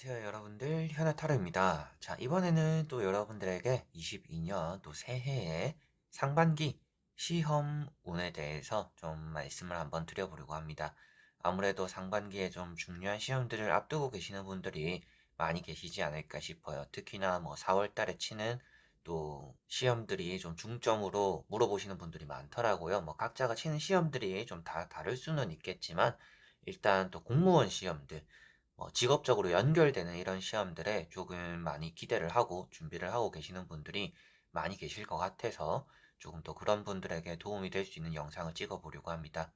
안녕하세요, 여러분들. 현아타로입니다. 자, 이번에는 또 여러분들에게 22년 또 새해의 상반기 시험 운에 대해서 좀 말씀을 한번 드려보려고 합니다. 아무래도 상반기에 좀 중요한 시험들을 앞두고 계시는 분들이 많이 계시지 않을까 싶어요. 특히나 뭐 4월 달에 치는 또 시험들이 좀 중점으로 물어보시는 분들이 많더라고요. 뭐 각자가 치는 시험들이 좀 다 다를 수는 있겠지만 일단 또 공무원 시험들 직업적으로 연결되는 이런 시험들에 조금 많이 기대를 하고 준비를 하고 계시는 분들이 많이 계실 것 같아서 조금 더 그런 분들에게 도움이 될 수 있는 영상을 찍어 보려고 합니다.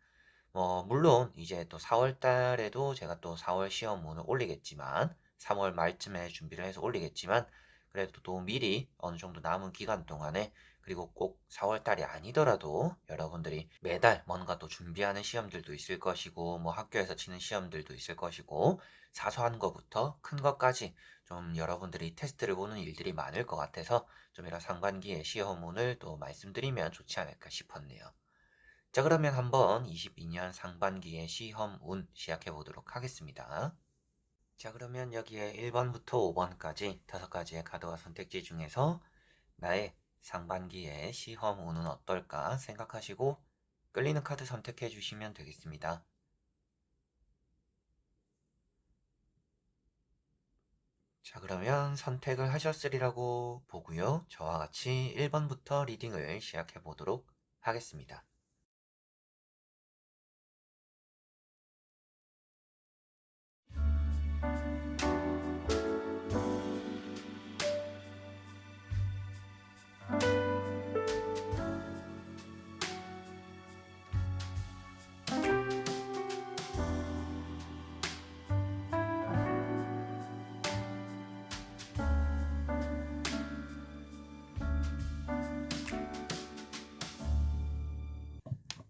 물론 이제 또 4월 달에도 제가 또 4월 시험문을 올리겠지만 3월 말쯤에 준비를 해서 올리겠지만 그래도 또 미리 어느 정도 남은 기간 동안에 그리고 꼭 4월 달이 아니더라도 여러분들이 매달 뭔가 또 준비하는 시험들도 있을 것이고 뭐 학교에서 치는 시험들도 있을 것이고 사소한 것부터 큰 것까지 좀 여러분들이 테스트를 보는 일들이 많을 것 같아서 좀 이런 상반기의 시험문을 또 말씀드리면 좋지 않을까 싶었네요. 자, 그러면 한번 22년 상반기의 시험 운 시작해 보도록 하겠습니다. 자, 그러면 여기에 1번부터 5번까지 5가지의 카드와 선택지 중에서 나의 상반기의 시험 운은 어떨까 생각하시고 끌리는 카드 선택해 주시면 되겠습니다. 자, 그러면 선택을 하셨으리라고 보고요. 저와 같이 1번부터 리딩을 시작해 보도록 하겠습니다.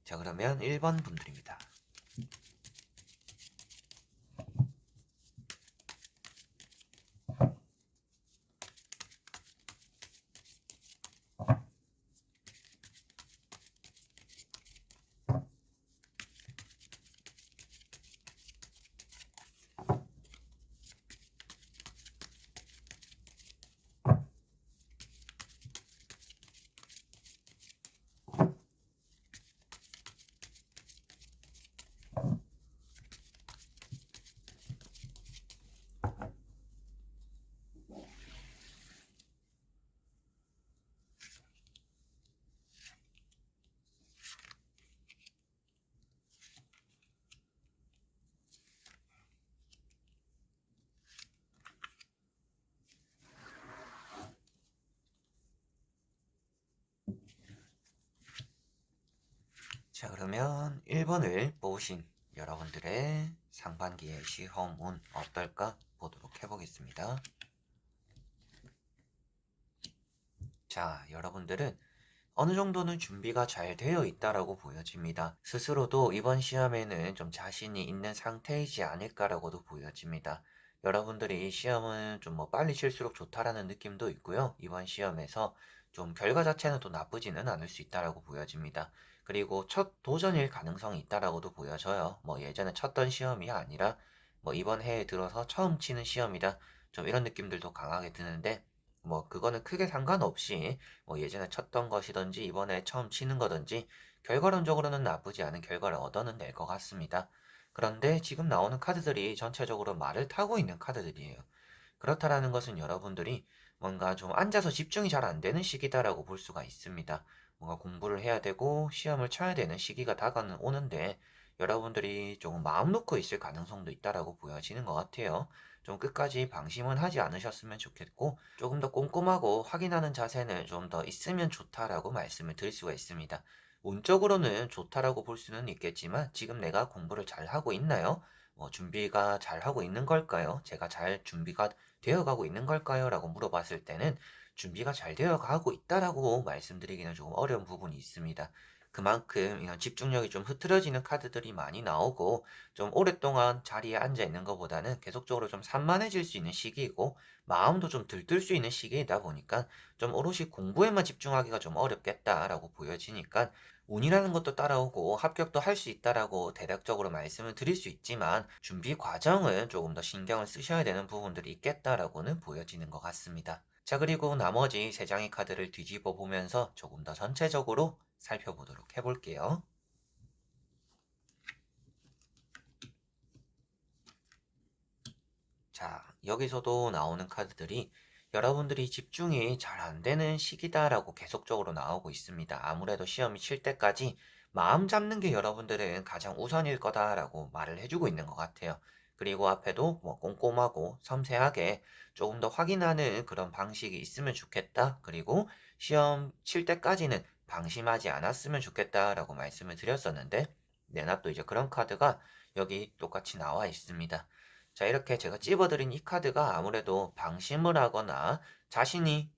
자, 그러면 1번 분들입니다. 자, 그러면 1번을 뽑으신 여러분들의 상반기의 시험 운 어떨까 보도록 해보겠습니다. 자, 여러분들은 어느 정도는 준비가 잘 되어 있다라고 보여집니다. 스스로도 이번 시험에는 좀 자신이 있는 상태이지 않을까라고도 보여집니다. 여러분들이 이 시험은 좀 뭐 빨리 칠수록 좋다라는 느낌도 있고요. 이번 시험에서 좀 결과 자체는 또 나쁘지는 않을 수 있다라고 보여집니다. 그리고 첫 도전일 가능성이 있다라고도 보여져요. 뭐 예전에 쳤던 시험이 아니라 뭐 이번 해에 들어서 처음 치는 시험이다. 좀 이런 느낌들도 강하게 드는데 뭐 그거는 크게 상관없이 뭐 예전에 쳤던 것이든지 이번에 처음 치는 거든지 결과론적으로는 나쁘지 않은 결과를 얻어는 낼 것 같습니다. 그런데 지금 나오는 카드들이 전체적으로 말을 타고 있는 카드들이에요. 그렇다라는 것은 여러분들이 뭔가 좀 앉아서 집중이 잘 안 되는 시기다라고 볼 수가 있습니다. 뭔가 공부를 해야 되고 시험을 쳐야 되는 시기가 다가오는데 여러분들이 조금 마음 놓고 있을 가능성도 있다라고 보여지는 것 같아요. 좀 끝까지 방심은 하지 않으셨으면 좋겠고 조금 더 꼼꼼하고 확인하는 자세는 좀 더 있으면 좋다라고 말씀을 드릴 수가 있습니다. 운적으로는 좋다라고 볼 수는 있겠지만 지금 내가 공부를 잘 하고 있나요? 준비가 잘 하고 있는 걸까요? 제가 잘 준비가 되어가고 있는 걸까요? 라고 물어봤을 때는 준비가 잘 되어가고 있다라고 말씀드리기는 조금 어려운 부분이 있습니다. 그만큼 이런 집중력이 좀 흐트러지는 카드들이 많이 나오고 좀 오랫동안 자리에 앉아 있는 것보다는 계속적으로 좀 산만해질 수 있는 시기이고 마음도 좀 들뜰 수 있는 시기이다 보니까 좀 오롯이 공부에만 집중하기가 좀 어렵겠다라고 보여지니까 운이라는 것도 따라오고 합격도 할 수 있다라고 대략적으로 말씀을 드릴 수 있지만 준비 과정은 조금 더 신경을 쓰셔야 되는 부분들이 있겠다라고는 보여지는 것 같습니다. 자, 그리고 나머지 세 장의 카드를 뒤집어 보면서 조금 더 전체적으로 살펴보도록 해볼게요. 자, 여기서도 나오는 카드들이 여러분들이 집중이 잘 안 되는 시기다라고 계속적으로 나오고 있습니다. 아무래도 시험이 칠 때까지 마음 잡는 게 여러분들은 가장 우선일 거다라고 말을 해주고 있는 것 같아요. 그리고 앞에도 뭐 꼼꼼하고 섬세하게 조금 더 확인하는 그런 방식이 있으면 좋겠다. 그리고 시험 칠 때까지는 방심하지 않았으면 좋겠다라고 말씀을 드렸었는데, 내나 또 이제 그런 카드가 여기 똑같이 나와 있습니다. 자, 이렇게 제가 찝어드린 이 카드가 아무래도 방심을 하거나 자신이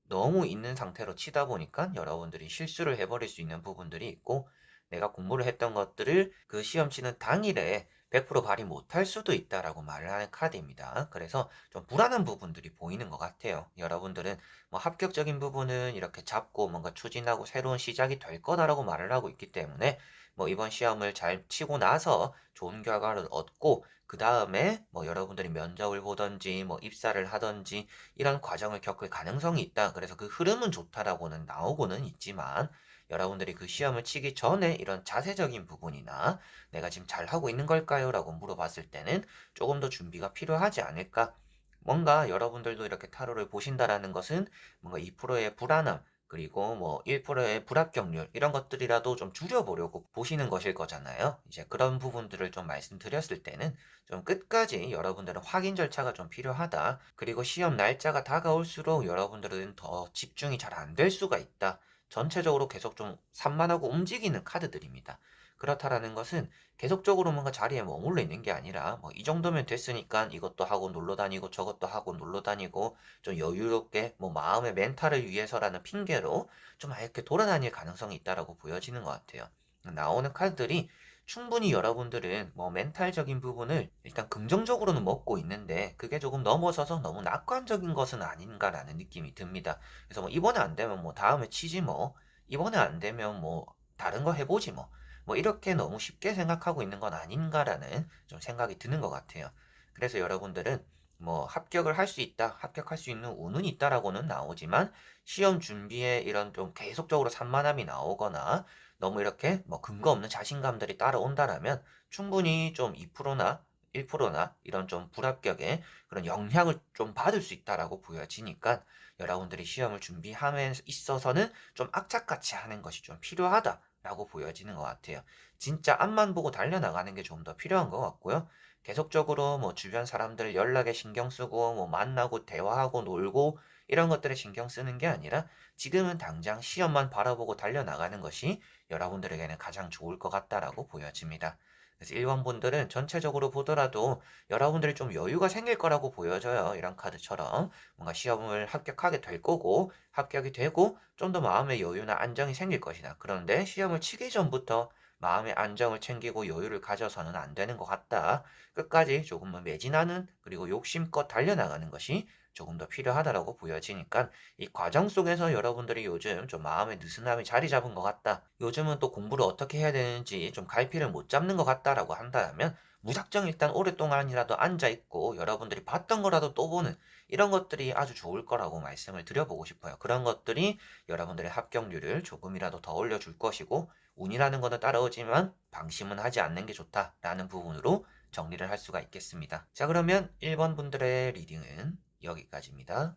너무 있는 상태로 치다 보니까 여러분들이 실수를 해버릴 수 있는 부분들이 있고 내가 공부를 했던 것들을 그 시험 치는 당일에 100% 발휘 못할 수도 있다라고 말을 하는 카드입니다. 그래서 좀 불안한 부분들이 보이는 것 같아요. 여러분들은 뭐 합격적인 부분은 이렇게 잡고 뭔가 추진하고 새로운 시작이 될 거다라고 말을 하고 있기 때문에 뭐 이번 시험을 잘 치고 나서 좋은 결과를 얻고 그 다음에 뭐 여러분들이 면접을 보던지 뭐 입사를 하던지 이런 과정을 겪을 가능성이 있다. 그래서 그 흐름은 좋다라고는 나오고는 있지만 여러분들이 그 시험을 치기 전에 이런 자세적인 부분이나 내가 지금 잘하고 있는 걸까요? 라고 물어봤을 때는 조금 더 준비가 필요하지 않을까? 뭔가 여러분들도 이렇게 타로를 보신다라는 것은 뭔가 2%의 불안함, 그리고 뭐 1%의 불합격률 이런 것들이라도 좀 줄여보려고 보시는 것일 거잖아요. 이제 그런 부분들을 좀 말씀드렸을 때는 좀 끝까지 여러분들은 확인 절차가 좀 필요하다. 그리고 시험 날짜가 다가올수록 여러분들은 더 집중이 잘 안 될 수가 있다. 전체적으로 계속 좀 산만하고 움직이는 카드들입니다. 그렇다라는 것은 계속적으로 뭔가 자리에 머물러 있는 게 아니라 뭐 이 정도면 됐으니까 이것도 하고 놀러 다니고 저것도 하고 놀러 다니고 좀 여유롭게 뭐 마음의 멘탈을 위해서라는 핑계로 좀 이렇게 돌아다닐 가능성이 있다라고 보여지는 것 같아요. 나오는 카드들이 충분히 여러분들은 뭐 멘탈적인 부분을 일단 긍정적으로는 먹고 있는데 그게 조금 넘어서서 너무 낙관적인 것은 아닌가라는 느낌이 듭니다. 그래서 뭐 이번에 안 되면 뭐 다음에 치지 뭐 이번에 안 되면 뭐 다른 거 해보지 뭐 이렇게 너무 쉽게 생각하고 있는 건 아닌가라는 좀 생각이 드는 것 같아요. 그래서 여러분들은 뭐 합격을 할 수 있다, 합격할 수 있는 운은 있다라고는 나오지만 시험 준비에 이런 좀 계속적으로 산만함이 나오거나 너무 이렇게 뭐 근거 없는 자신감들이 따라온다라면 충분히 좀 2%나 1%나 이런 좀 불합격에 그런 영향을 좀 받을 수 있다라고 보여지니까 여러분들이 시험을 준비함에 있어서는 좀 악착같이 하는 것이 좀 필요하다라고 보여지는 것 같아요. 진짜 앞만 보고 달려나가는 게 좀 더 필요한 것 같고요. 계속적으로 뭐 주변 사람들 연락에 신경 쓰고 뭐 만나고 대화하고 놀고 이런 것들에 신경 쓰는 게 아니라 지금은 당장 시험만 바라보고 달려나가는 것이 여러분들에게는 가장 좋을 것 같다라고 보여집니다. 그래서 1번 분들은 전체적으로 보더라도 여러분들이 좀 여유가 생길 거라고 보여져요. 이런 카드처럼 뭔가 시험을 합격하게 될 거고 합격이 되고 좀 더 마음의 여유나 안정이 생길 것이다. 그런데 시험을 치기 전부터 마음의 안정을 챙기고 여유를 가져서는 안 되는 것 같다. 끝까지 조금은 매진하는 그리고 욕심껏 달려나가는 것이 조금 더 필요하다라고 보여지니까 이 과정 속에서 여러분들이 요즘 좀 마음의 느슨함이 자리 잡은 것 같다. 요즘은 또 공부를 어떻게 해야 되는지 좀 갈피를 못 잡는 것 같다라고 한다면 무작정 일단 오랫동안이라도 앉아있고 여러분들이 봤던 거라도 또 보는 이런 것들이 아주 좋을 거라고 말씀을 드려보고 싶어요. 그런 것들이 여러분들의 합격률을 조금이라도 더 올려줄 것이고 운이라는 것은 따라오지만 방심은 하지 않는 게 좋다라는 부분으로 정리를 할 수가 있겠습니다. 자, 그러면 1번 분들의 리딩은 여기까지입니다.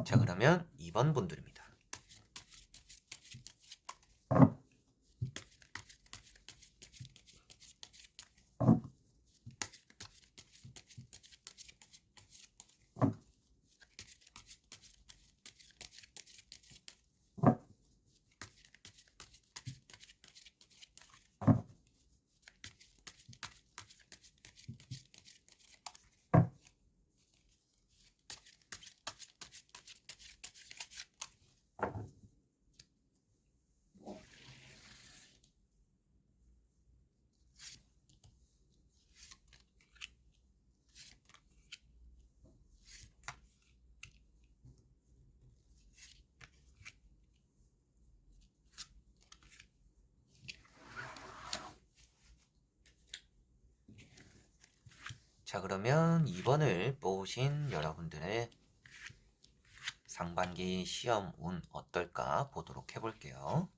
자, 그러면 2번 분들입니다. 자, 그러면 2번을 뽑으신 여러분들의 상반기 시험 운 어떨까 보도록 해볼게요.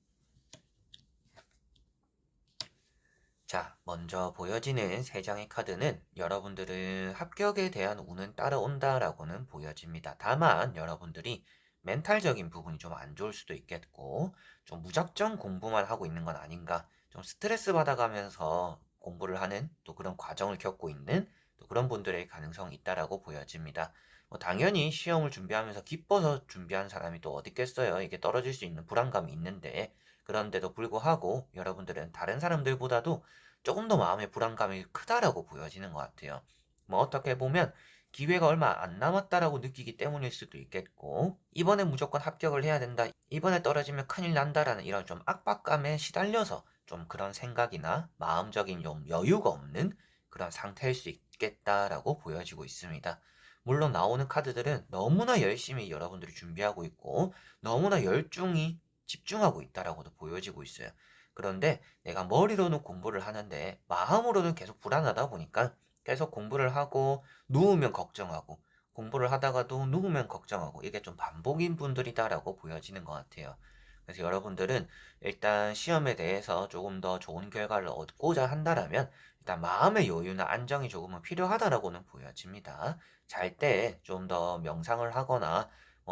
자, 먼저 보여지는 3장의 카드는 여러분들은 합격에 대한 운은 따라온다라고는 보여집니다. 다만 여러분들이 멘탈적인 부분이 좀 안 좋을 수도 있겠고 좀 무작정 공부만 하고 있는 건 아닌가, 좀 스트레스 받아가면서 공부를 하는 또 그런 과정을 겪고 있는 또 그런 분들의 가능성이 있다라고 보여집니다. 뭐 당연히 시험을 준비하면서 기뻐서 준비한 사람이 또 어디 있겠어요. 이게 떨어질 수 있는 불안감이 있는데, 그런데도 불구하고 여러분들은 다른 사람들보다도 조금 더 마음의 불안감이 크다라고 보여지는 것 같아요. 뭐 어떻게 보면 기회가 얼마 안 남았다라고 느끼기 때문일 수도 있겠고, 이번에 무조건 합격을 해야 된다, 이번에 떨어지면 큰일 난다라는 이런 좀 압박감에 시달려서 좀 그런 생각이나 마음적인 좀 여유가 없는 그런 상태일 수 있겠다라고 보여지고 있습니다. 물론 나오는 카드들은 너무나 열심히 여러분들이 준비하고 있고 너무나 열중히 집중하고 있다라고도 보여지고 있어요. 그런데 내가 머리로는 공부를 하는데 마음으로는 계속 불안하다 보니까 계속 공부를 하고 누우면 걱정하고, 공부를 하다가도 누우면 걱정하고, 이게 좀 반복인 분들이다라고 보여지는 것 같아요. 그래서 여러분들은 일단 시험에 대해서 조금 더 좋은 결과를 얻고자 한다라면 일단 마음의 여유나 안정이 조금은 필요하다라고는 보여집니다. 잘 때 좀 더 명상을 하거나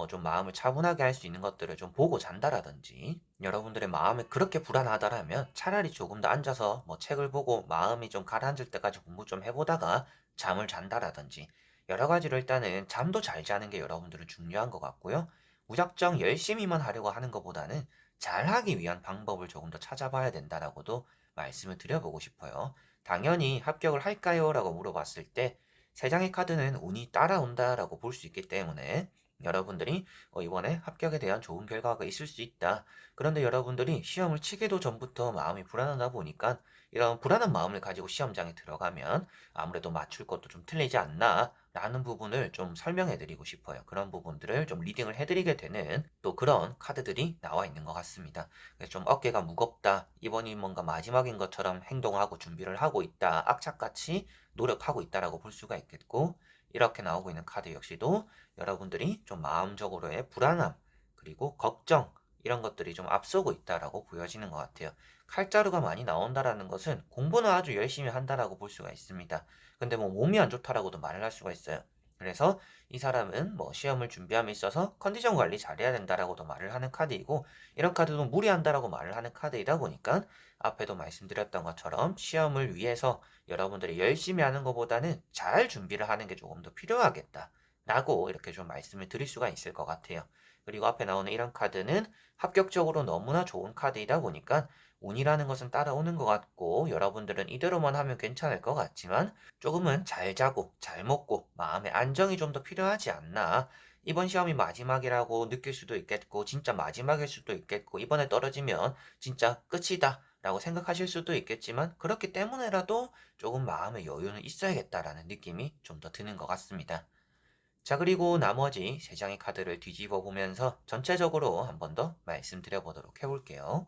좀 마음을 차분하게 할 수 있는 것들을 좀 보고 잔다라든지, 여러분들의 마음이 그렇게 불안하다라면 차라리 조금 더 앉아서 뭐 책을 보고 마음이 좀 가라앉을 때까지 공부 좀 해보다가 잠을 잔다라든지, 여러 가지로 일단은 잠도 잘 자는 게 여러분들은 중요한 것 같고요. 무작정 열심히만 하려고 하는 것보다는 잘하기 위한 방법을 조금 더 찾아봐야 된다라고도 말씀을 드려보고 싶어요. 당연히 합격을 할까요? 라고 물어봤을 때 세 장의 카드는 운이 따라온다라고 볼 수 있기 때문에 여러분들이 이번에 합격에 대한 좋은 결과가 있을 수 있다. 그런데 여러분들이 시험을 치기도 전부터 마음이 불안하다 보니까 이런 불안한 마음을 가지고 시험장에 들어가면 아무래도 맞출 것도 좀 틀리지 않나 라는 부분을 좀 설명해 드리고 싶어요. 그런 부분들을 좀 리딩을 해드리게 되는 또 그런 카드들이 나와 있는 것 같습니다. 그래서 좀 어깨가 무겁다, 이번이 뭔가 마지막인 것처럼 행동하고 준비를 하고 있다, 악착같이 노력하고 있다라고 볼 수가 있겠고, 이렇게 나오고 있는 카드 역시도 여러분들이 좀 마음적으로의 불안함 그리고 걱정, 이런 것들이 좀 앞서고 있다라고 보여지는 것 같아요. 칼자루가 많이 나온다라는 것은 공부는 아주 열심히 한다라고 볼 수가 있습니다. 근데 뭐 몸이 안 좋다라고도 말을 할 수가 있어요. 그래서 이 사람은 뭐 시험을 준비함에 있어서 컨디션 관리 잘해야 된다라고도 말을 하는 카드이고, 이런 카드도 무리한다라고 말을 하는 카드이다 보니까 앞에도 말씀드렸던 것처럼 시험을 위해서 여러분들이 열심히 하는 것보다는 잘 준비를 하는 게 조금 더 필요하겠다 라고 이렇게 좀 말씀을 드릴 수가 있을 것 같아요. 그리고 앞에 나오는 이런 카드는 합격적으로 너무나 좋은 카드이다 보니까 운이라는 것은 따라오는 것 같고, 여러분들은 이대로만 하면 괜찮을 것 같지만 조금은 잘 자고 잘 먹고 마음의 안정이 좀 더 필요하지 않나. 이번 시험이 마지막이라고 느낄 수도 있겠고 진짜 마지막일 수도 있겠고 이번에 떨어지면 진짜 끝이다 라고 생각하실 수도 있겠지만, 그렇기 때문에라도 조금 마음의 여유는 있어야겠다라는 느낌이 좀 더 드는 것 같습니다. 자, 그리고 나머지 3장의 카드를 뒤집어 보면서 전체적으로 한 번 더 말씀드려 보도록 해볼게요.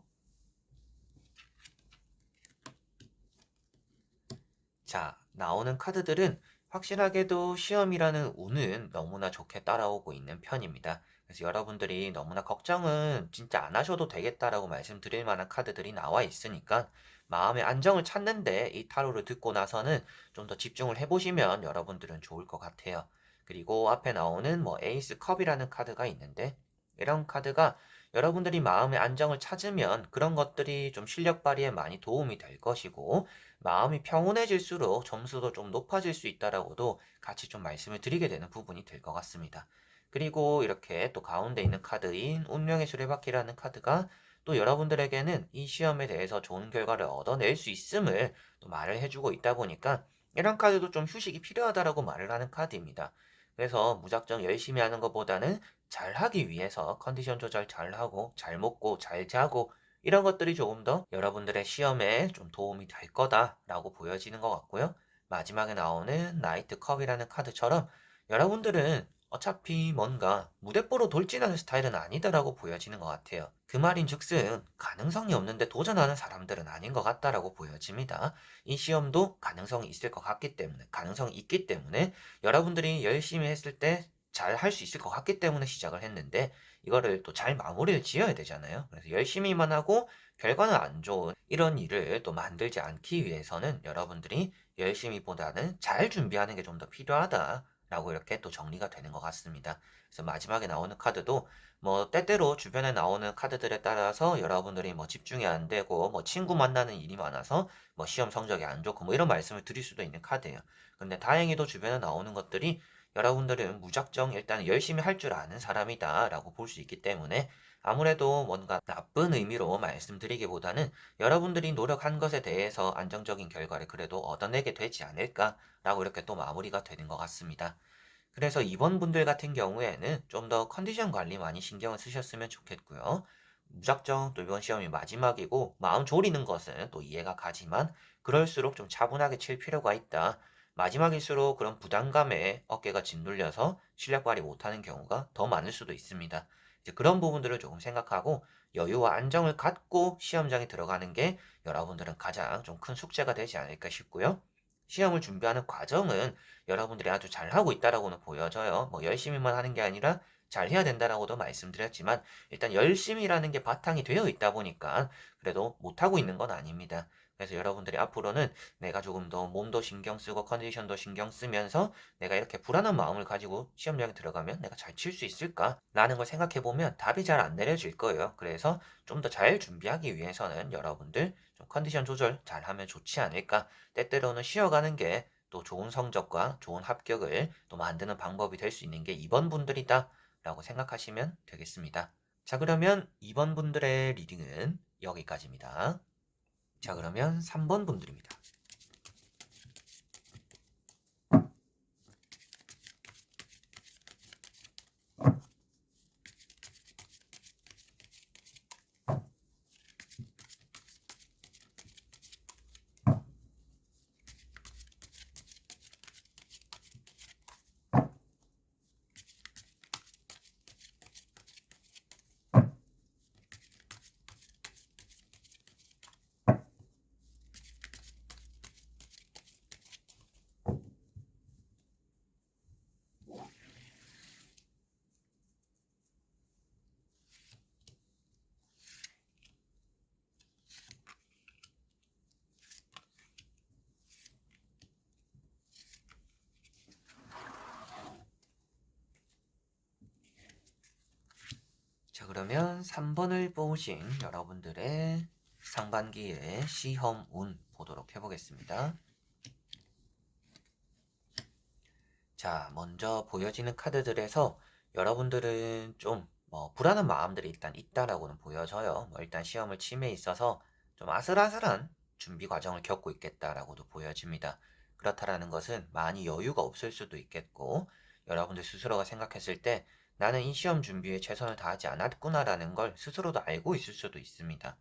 자, 나오는 카드들은 확실하게도 시험이라는 운은 너무나 좋게 따라오고 있는 편입니다. 그래서 여러분들이 너무나 걱정은 진짜 안 하셔도 되겠다라고 말씀드릴 만한 카드들이 나와 있으니까 마음의 안정을 찾는데 이 타로를 듣고 나서는 좀 더 집중을 해보시면 여러분들은 좋을 것 같아요. 그리고 앞에 나오는 뭐 에이스 컵이라는 카드가 있는데, 이런 카드가 여러분들이 마음의 안정을 찾으면 그런 것들이 좀 실력 발휘에 많이 도움이 될 것이고, 마음이 평온해질수록 점수도 좀 높아질 수 있다라고도 같이 좀 말씀을 드리게 되는 부분이 될 것 같습니다. 그리고 이렇게 또 가운데 있는 카드인 운명의 수레바퀴라는 카드가 또 여러분들에게는 이 시험에 대해서 좋은 결과를 얻어낼 수 있음을 또 말을 해주고 있다 보니까 이런 카드도 좀 휴식이 필요하다라고 말을 하는 카드입니다. 그래서 무작정 열심히 하는 것보다는 잘하기 위해서 컨디션 조절 잘하고 잘 먹고 잘 자고, 이런 것들이 조금 더 여러분들의 시험에 좀 도움이 될 거다라고 보여지는 것 같고요. 마지막에 나오는 나이트 컵이라는 카드처럼 여러분들은 어차피 뭔가 무대뽀로 돌진하는 스타일은 아니다라고 보여지는 것 같아요. 그 말인즉슨 가능성이 없는데 도전하는 사람들은 아닌 것 같다라고 보여집니다. 이 시험도 가능성이 있을 것 같기 때문에, 가능성이 있기 때문에 여러분들이 열심히 했을 때 잘 할 수 있을 것 같기 때문에 시작을 했는데 이거를 또 잘 마무리를 지어야 되잖아요. 그래서 열심히만 하고 결과는 안 좋은 이런 일을 또 만들지 않기 위해서는 여러분들이 열심히보다는 잘 준비하는 게 좀 더 필요하다. 라고 이렇게 또 정리가 되는 것 같습니다. 그래서 마지막에 나오는 카드도 뭐 때때로 주변에 나오는 카드들에 따라서 여러분들이 뭐 집중이 안 되고 뭐 친구 만나는 일이 많아서 뭐 시험 성적이 안 좋고 뭐 이런 말씀을 드릴 수도 있는 카드예요. 근데 다행히도 주변에 나오는 것들이 여러분들은 무작정 일단 열심히 할 줄 아는 사람이다 라고 볼 수 있기 때문에 아무래도 뭔가 나쁜 의미로 말씀드리기보다는 여러분들이 노력한 것에 대해서 안정적인 결과를 그래도 얻어내게 되지 않을까라고 이렇게 또 마무리가 되는 것 같습니다. 그래서 이번 분들 같은 경우에는 좀 더 컨디션 관리 많이 신경을 쓰셨으면 좋겠고요. 무작정 또 이번 시험이 마지막이고 마음 졸이는 것은 또 이해가 가지만 그럴수록 좀 차분하게 칠 필요가 있다. 마지막일수록 그런 부담감에 어깨가 짓눌려서 실력 발휘 못하는 경우가 더 많을 수도 있습니다. 이제 그런 부분들을 조금 생각하고 여유와 안정을 갖고 시험장에 들어가는 게 여러분들은 가장 좀 큰 숙제가 되지 않을까 싶고요. 시험을 준비하는 과정은 여러분들이 아주 잘하고 있다라고는 보여져요. 뭐 열심히만 하는 게 아니라 잘해야 된다라고도 말씀드렸지만 일단 열심히라는 게 바탕이 되어 있다 보니까 그래도 못하고 있는 건 아닙니다. 그래서 여러분들이 앞으로는 내가 조금 더 몸도 신경 쓰고 컨디션도 신경 쓰면서 내가 이렇게 불안한 마음을 가지고 시험장에 들어가면 내가 잘 칠 수 있을까? 라는 걸 생각해 보면 답이 잘 안 내려질 거예요. 그래서 좀 더 잘 준비하기 위해서는 여러분들 좀 컨디션 조절 잘 하면 좋지 않을까? 때때로는 쉬어가는 게 또 좋은 성적과 좋은 합격을 또 만드는 방법이 될 수 있는 게 2번 분들이다 라고 생각하시면 되겠습니다. 자, 그러면 2번 분들의 리딩은 여기까지입니다. 자, 그러면 3번 분들입니다. 자, 그러면 3번을 뽑으신 여러분들의 상반기의 시험 운 보도록 해보겠습니다. 자, 먼저 보여지는 카드들에서 여러분들은 좀 불안한 마음들이 일단 있다라고는 보여져요. 뭐 일단 시험을 침해 있어서 좀 아슬아슬한 준비 과정을 겪고 있겠다라고도 보여집니다. 그렇다라는 것은 많이 여유가 없을 수도 있겠고, 여러분들 스스로가 생각했을 때 나는 이 시험 준비에 최선을 다하지 않았구나라는 걸 스스로도 알고 있을 수도 있습니다.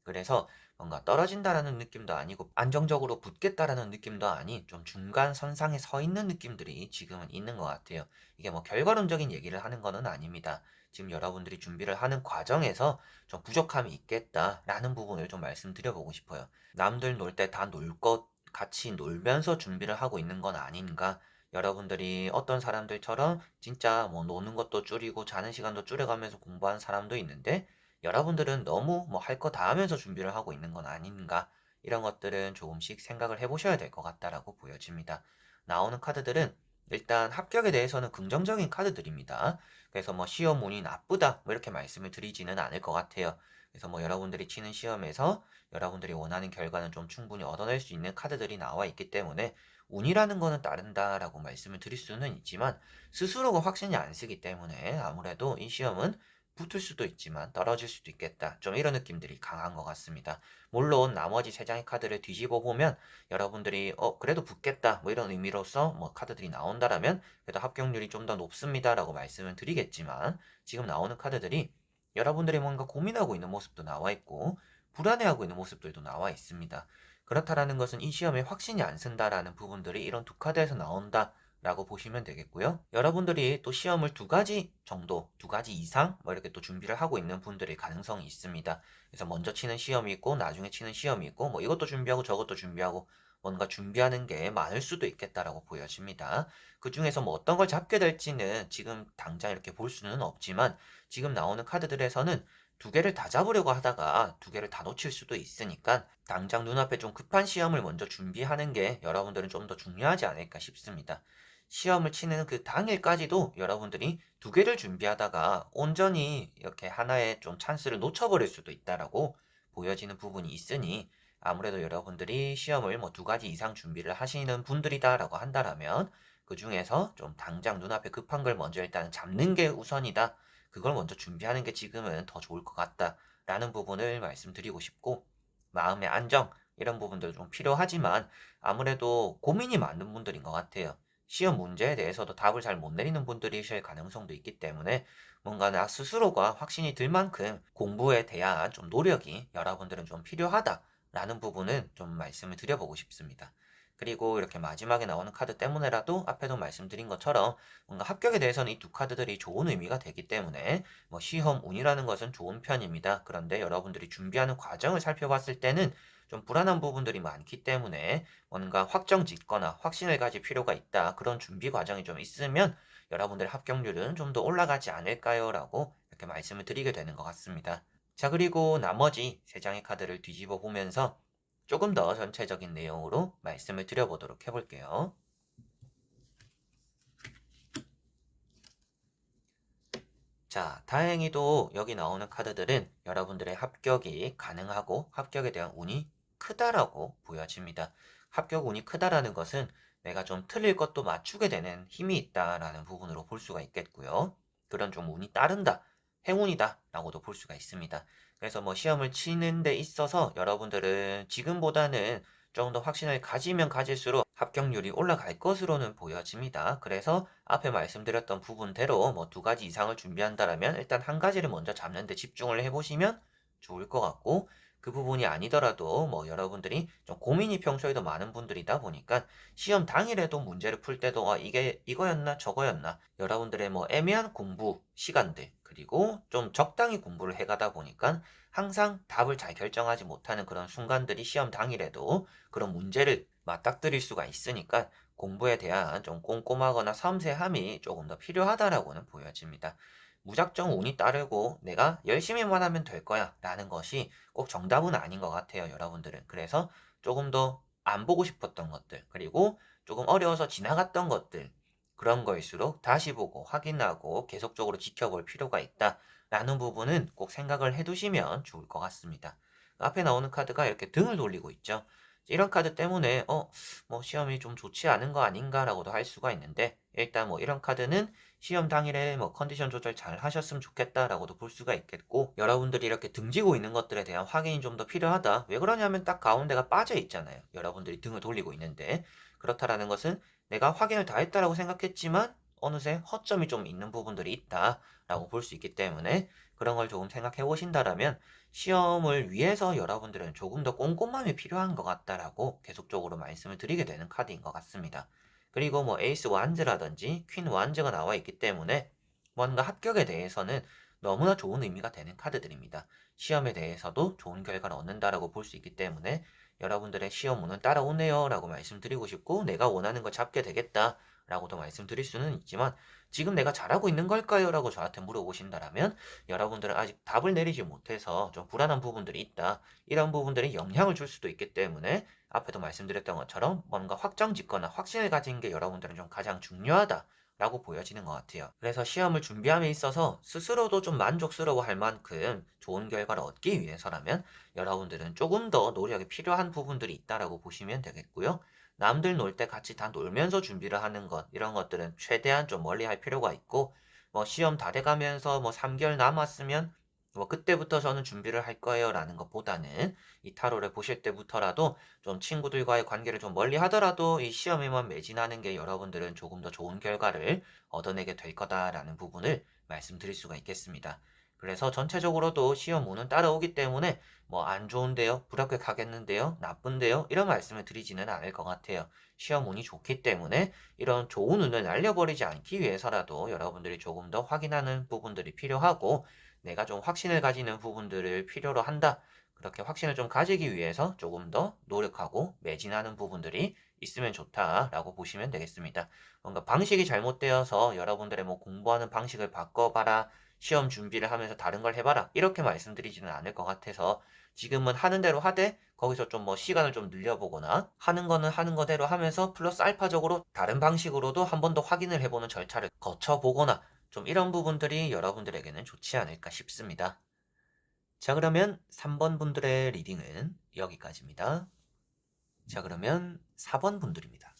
그래서 뭔가 떨어진다라는 느낌도 아니고 안정적으로 붙겠다라는 느낌도 아닌 좀 중간 선상에 서 있는 느낌들이 지금은 있는 것 같아요. 이게 뭐 결과론적인 얘기를 하는 거는 아닙니다. 지금 여러분들이 준비를 하는 과정에서 좀 부족함이 있겠다라는 부분을 좀 말씀드려보고 싶어요. 남들 놀 때 다 놀 것 같이 놀면서 준비를 하고 있는 건 아닌가? 여러분들이 어떤 사람들처럼 진짜 뭐 노는 것도 줄이고 자는 시간도 줄여가면서 공부하는 사람도 있는데 여러분들은 너무 뭐 할 거 다 하면서 준비를 하고 있는 건 아닌가? 이런 것들은 조금씩 생각을 해보셔야 될 것 같다라고 보여집니다. 나오는 카드들은 일단 합격에 대해서는 긍정적인 카드들입니다. 그래서 뭐 시험 운이 나쁘다 뭐 이렇게 말씀을 드리지는 않을 것 같아요. 그래서 뭐 여러분들이 치는 시험에서 여러분들이 원하는 결과는 좀 충분히 얻어낼 수 있는 카드들이 나와 있기 때문에 운이라는 거는 따른다라고 말씀을 드릴 수는 있지만 스스로가 확신이 안 쓰기 때문에 아무래도 이 시험은 붙을 수도 있지만 떨어질 수도 있겠다. 좀 이런 느낌들이 강한 것 같습니다. 물론 나머지 세 장의 카드를 뒤집어 보면 여러분들이 그래도 붙겠다 뭐 이런 의미로서 뭐 카드들이 나온다라면 그래도 합격률이 좀 더 높습니다라고 말씀을 드리겠지만 지금 나오는 카드들이 여러분들이 뭔가 고민하고 있는 모습도 나와 있고 불안해하고 있는 모습들도 나와 있습니다. 그렇다라는 것은 이 시험에 확신이 안 쓴다라는 부분들이 이런 두 카드에서 나온다. 라고 보시면 되겠고요. 여러분들이 또 시험을 두 가지 정도, 두 가지 이상 뭐 이렇게 또 준비를 하고 있는 분들의 가능성이 있습니다. 그래서 먼저 치는 시험이 있고 나중에 치는 시험이 있고 뭐 이것도 준비하고 저것도 준비하고 뭔가 준비하는 게 많을 수도 있겠다라고 보여집니다. 그 중에서 뭐 어떤 걸 잡게 될지는 지금 당장 이렇게 볼 수는 없지만 지금 나오는 카드들에서는 두 개를 다 잡으려고 하다가 두 개를 다 놓칠 수도 있으니까 당장 눈앞에 좀 급한 시험을 먼저 준비하는 게 여러분들은 좀 더 중요하지 않을까 싶습니다. 시험을 치는 그 당일까지도 여러분들이 두 개를 준비하다가 온전히 이렇게 하나의 좀 찬스를 놓쳐버릴 수도 있다라고 보여지는 부분이 있으니 아무래도 여러분들이 시험을 뭐 두 가지 이상 준비를 하시는 분들이다라고 한다라면 그 중에서 좀 당장 눈앞에 급한 걸 먼저 일단 잡는 게 우선이다. 그걸 먼저 준비하는 게 지금은 더 좋을 것 같다라는 부분을 말씀드리고 싶고 마음의 안정 이런 부분도 좀 필요하지만 아무래도 고민이 많은 분들인 것 같아요. 시험 문제에 대해서도 답을 잘 못 내리는 분들이실 가능성도 있기 때문에 뭔가 나 스스로가 확신이 들 만큼 공부에 대한 좀 노력이 여러분들은 좀 필요하다라는 부분은 좀 말씀을 드려보고 싶습니다. 그리고 이렇게 마지막에 나오는 카드 때문에라도 앞에도 말씀드린 것처럼 뭔가 합격에 대해서는 이 두 카드들이 좋은 의미가 되기 때문에 뭐 시험 운이라는 것은 좋은 편입니다. 그런데 여러분들이 준비하는 과정을 살펴봤을 때는 좀 불안한 부분들이 많기 때문에 뭔가 확정 짓거나 확신을 가질 필요가 있다. 그런 준비 과정이 좀 있으면 여러분들의 합격률은 좀 더 올라가지 않을까요? 라고 이렇게 말씀을 드리게 되는 것 같습니다. 자, 그리고 나머지 세 장의 카드를 뒤집어 보면서 조금 더 전체적인 내용으로 말씀을 드려보도록 해볼게요. 자, 다행히도 여기 나오는 카드들은 여러분들의 합격이 가능하고 합격에 대한 운이 크다라고 보여집니다. 합격 운이 크다라는 것은 내가 좀 틀릴 것도 맞추게 되는 힘이 있다라는 부분으로 볼 수가 있겠고요. 그런 좀 운이 따른다, 행운이다라고도 볼 수가 있습니다. 그래서 뭐 시험을 치는 데 있어서 여러분들은 지금보다는 좀 더 확신을 가지면 가질수록 합격률이 올라갈 것으로는 보여집니다. 그래서 앞에 말씀드렸던 부분대로 뭐 두 가지 이상을 준비한다라면 일단 한 가지를 먼저 잡는 데 집중을 해보시면 좋을 것 같고 그 부분이 아니더라도 뭐 여러분들이 좀 고민이 평소에도 많은 분들이다 보니까 시험 당일에도 문제를 풀 때도 이게 이거였나 저거였나 여러분들의 뭐 애매한 공부 시간들 그리고 좀 적당히 공부를 해가다 보니까 항상 답을 잘 결정하지 못하는 그런 순간들이 시험 당일에도 그런 문제를 맞닥뜨릴 수가 있으니까 공부에 대한 좀 꼼꼼하거나 섬세함이 조금 더 필요하다라고는 보여집니다. 무작정 운이 따르고 내가 열심히만 하면 될 거야 라는 것이 꼭 정답은 아닌 것 같아요, 여러분들은. 그래서 조금 더 안 보고 싶었던 것들, 그리고 조금 어려워서 지나갔던 것들, 그런 거일수록 다시 보고 확인하고 계속적으로 지켜볼 필요가 있다라는 부분은 꼭 생각을 해두시면 좋을 것 같습니다. 앞에 나오는 카드가 이렇게 등을 돌리고 있죠. 이런 카드 때문에 뭐 시험이 좀 좋지 않은 거 아닌가라고도 할 수가 있는데 일단 뭐 이런 카드는 시험 당일에 뭐 컨디션 조절 잘 하셨으면 좋겠다라고도 볼 수가 있겠고 여러분들이 이렇게 등지고 있는 것들에 대한 확인이 좀 더 필요하다. 왜 그러냐면 딱 가운데가 빠져 있잖아요. 여러분들이 등을 돌리고 있는데 그렇다라는 것은 내가 확인을 다 했다라고 생각했지만 어느새 허점이 좀 있는 부분들이 있다라고 볼 수 있기 때문에 그런 걸 조금 생각해 보신다라면 시험을 위해서 여러분들은 조금 더 꼼꼼함이 필요한 것 같다라고 계속적으로 말씀을 드리게 되는 카드인 것 같습니다. 그리고 뭐 에이스 완즈라든지 퀸 완즈가 나와 있기 때문에 뭔가 합격에 대해서는 너무나 좋은 의미가 되는 카드들입니다. 시험에 대해서도 좋은 결과를 얻는다라고 볼 수 있기 때문에 여러분들의 시험 운은 따라오네요 라고 말씀드리고 싶고 내가 원하는 걸 잡게 되겠다 라고도 말씀드릴 수는 있지만 지금 내가 잘하고 있는 걸까요? 라고 저한테 물어보신다라면 여러분들은 아직 답을 내리지 못해서 좀 불안한 부분들이 있다. 이런 부분들이 영향을 줄 수도 있기 때문에 앞에도 말씀드렸던 것처럼 뭔가 확정 짓거나 확신을 가진 게 여러분들은 좀 가장 중요하다. 라고 보여지는 것 같아요. 그래서 시험을 준비함에 있어서 스스로도 좀 만족스러워 할 만큼 좋은 결과를 얻기 위해서라면 여러분들은 조금 더 노력이 필요한 부분들이 있다라고 보시면 되겠고요. 남들 놀 때 같이 다 놀면서 준비를 하는 것, 이런 것들은 최대한 좀 멀리 할 필요가 있고, 뭐 시험 다 돼가면서 뭐 3개월 남았으면 뭐 그때부터 저는 준비를 할 거예요 라는 것보다는 이 타로를 보실 때부터라도 좀 친구들과의 관계를 좀 멀리 하더라도 이 시험에만 매진하는 게 여러분들은 조금 더 좋은 결과를 얻어내게 될 거다라는 부분을 말씀드릴 수가 있겠습니다. 그래서 전체적으로도 시험 운은 따라오기 때문에 뭐 안 좋은데요, 불합격하겠는데요, 나쁜데요, 이런 말씀을 드리지는 않을 것 같아요. 시험 운이 좋기 때문에 이런 좋은 운을 날려버리지 않기 위해서라도 여러분들이 조금 더 확인하는 부분들이 필요하고, 내가 좀 확신을 가지는 부분들을 필요로 한다. 그렇게 확신을 좀 가지기 위해서 조금 더 노력하고 매진하는 부분들이 있으면 좋다라고 보시면 되겠습니다. 뭔가 방식이 잘못되어서 여러분들의 뭐 공부하는 방식을 바꿔봐라, 시험 준비를 하면서 다른 걸 해봐라, 이렇게 말씀드리지는 않을 것 같아서, 지금은 하는 대로 하되 거기서 좀 뭐 시간을 좀 늘려보거나, 하는 거는 하는 거대로 하면서 플러스 알파적으로 다른 방식으로도 한 번 더 확인을 해보는 절차를 거쳐보거나, 좀 이런 부분들이 여러분들에게는 좋지 않을까 싶습니다. 자, 그러면 3번 분들의 리딩은 여기까지입니다. 자, 그러면 4번 분들입니다.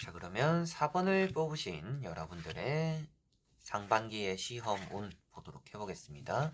자, 그러면 4번을 뽑으신 여러분들의 상반기의 시험 운 보도록 해보겠습니다.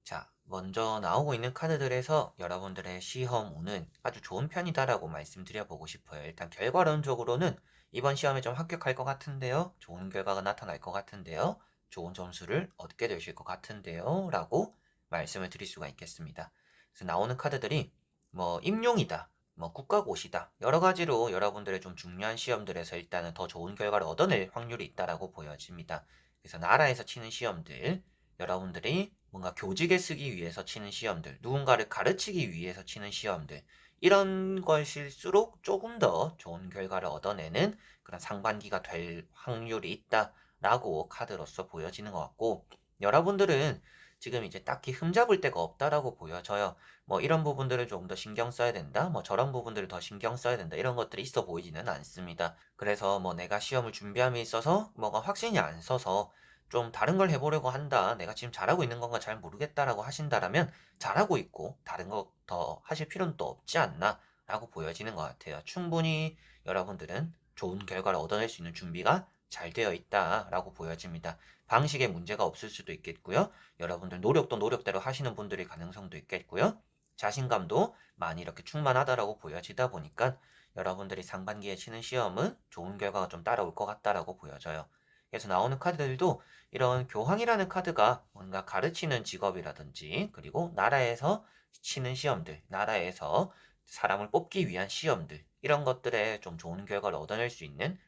자, 먼저 나오고 있는 카드들에서 여러분들의 시험 운은 아주 좋은 편이다라고 말씀드려보고 싶어요. 일단 결과론적으로는 이번 시험에 좀 합격할 것 같은데요, 좋은 결과가 나타날 것 같은데요, 좋은 점수를 얻게 되실 것 같은데요 라고 말씀을 드릴 수가 있겠습니다. 그래서 나오는 카드들이 뭐 임용이다, 뭐 국가고시다, 여러 가지로 여러분들의 좀 중요한 시험들에서 일단은 더 좋은 결과를 얻어낼 확률이 있다라고 보여집니다. 그래서 나라에서 치는 시험들, 여러분들이 뭔가 교직에 쓰기 위해서 치는 시험들, 누군가를 가르치기 위해서 치는 시험들, 이런 것일수록 조금 더 좋은 결과를 얻어내는 그런 상반기가 될 확률이 있다라고 카드로서 보여지는 것 같고, 여러분들은 지금 이제 딱히 흠잡을 데가 없다라고 보여져요. 뭐 이런 부분들을 조금 더 신경 써야 된다, 뭐 저런 부분들을 더 신경 써야 된다, 이런 것들이 있어 보이지는 않습니다. 그래서 뭐 내가 시험을 준비함에 있어서 뭐가 확신이 안 서서 좀 다른 걸 해보려고 한다, 내가 지금 잘하고 있는 건가 잘 모르겠다라고 하신다라면, 잘하고 있고 다른 거 더 하실 필요는 또 없지 않나 라고 보여지는 것 같아요. 충분히 여러분들은 좋은 결과를 얻어낼 수 있는 준비가 잘 되어 있다라고 보여집니다. 방식에 문제가 없을 수도 있겠고요. 여러분들 노력도 노력대로 하시는 분들의 가능성도 있겠고요. 자신감도 많이 이렇게 충만하다라고 보여지다 보니까 여러분들이 상반기에 치는 시험은 좋은 결과가 좀 따라올 것 같다라고 보여져요. 그래서 나오는 카드들도 이런 교황이라는 카드가 뭔가 가르치는 직업이라든지, 그리고 나라에서 치는 시험들, 나라에서 사람을 뽑기 위한 시험들, 이런 것들에 좀 좋은 결과를 얻어낼 수 있는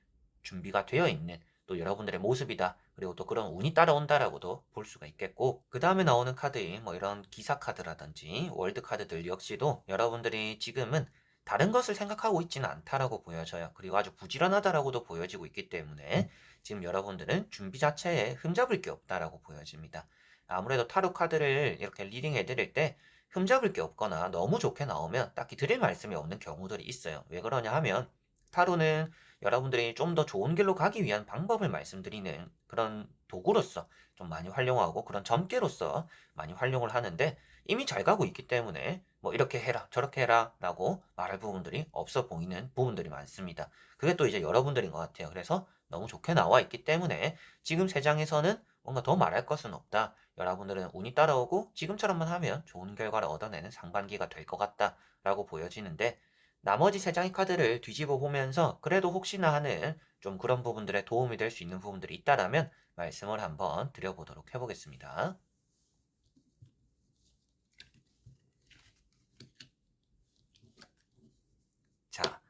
준비가 되어 있는 또 여러분들의 모습이다. 그리고 또 그런 운이 따라온다라고도 볼 수가 있겠고, 그 다음에 나오는 카드인 뭐 이런 기사 카드라든지 월드 카드들 역시도 여러분들이 지금은 다른 것을 생각하고 있지는 않다라고 보여져요. 그리고 아주 부지런하다라고도 보여지고 있기 때문에 지금 여러분들은 준비 자체에 흠잡을 게 없다라고 보여집니다. 아무래도 타로 카드를 이렇게 리딩 해드릴 때 흠잡을 게 없거나 너무 좋게 나오면 딱히 드릴 말씀이 없는 경우들이 있어요. 왜 그러냐 하면, 타로는 여러분들이 좀 더 좋은 길로 가기 위한 방법을 말씀드리는 그런 도구로서 좀 많이 활용하고, 그런 점괘로서 많이 활용을 하는데, 이미 잘 가고 있기 때문에 뭐 이렇게 해라 저렇게 해라 라고 말할 부분들이 없어 보이는 부분들이 많습니다. 그게 또 이제 여러분들인 것 같아요. 그래서 너무 좋게 나와 있기 때문에 지금 세 장에서는 뭔가 더 말할 것은 없다, 여러분들은 운이 따라오고 지금처럼만 하면 좋은 결과를 얻어내는 상반기가 될 것 같다 라고 보여지는데, 나머지 세 장의 카드를 뒤집어 보면서 그래도 혹시나 하는 좀 그런 부분들에 도움이 될 수 있는 부분들이 있다라면 말씀을 한번 드려보도록 해보겠습니다. 자,